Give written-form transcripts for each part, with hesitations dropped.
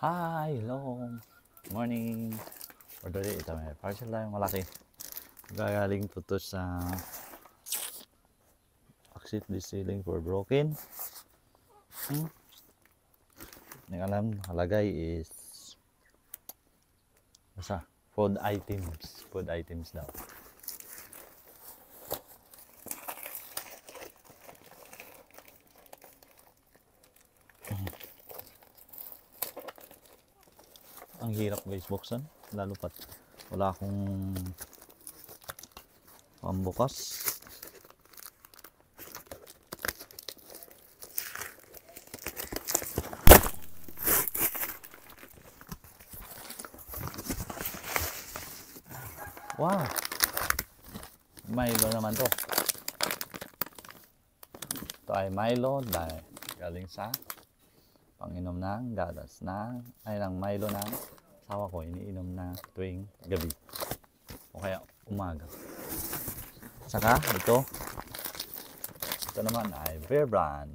Hi, hello. Morning. For today, ito may parcel lang malaki. Gagaling po to sa exit this ceiling for broken. Hindi alam, nakalagay is basta food items. Food items daw. Ang hirap guys buksan, lalo pat wala akong pambukas. Wow, Milo naman to. Ito ay Milo dahil galing sa panginom ng gatas ng Milo ng asawa ko, iniinom na tuwing gabi o kaya umaga. Saka ito naman ay Bear Brand.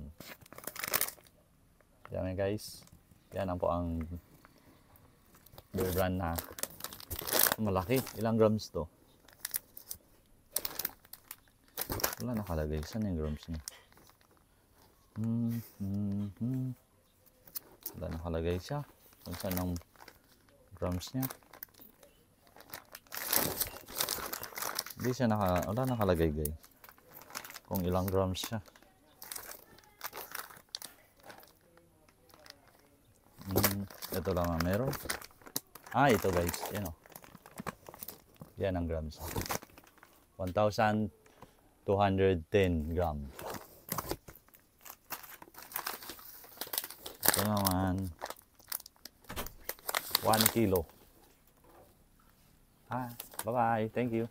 Yan guys, yan ang po ang Bear Brand na malaki. Ilang grams to? Wala nakalagay. Saan yung grams niya? Wala nakalagay siya kung saan ang grams niya. Hindi siya wala nakalagay guys kung ilang grams siya. Ito lang ang meron. Ito guys, yan o. Yan ang grams. 1,210 grams. Ito naman 1 kilo. Bye bye, thank you.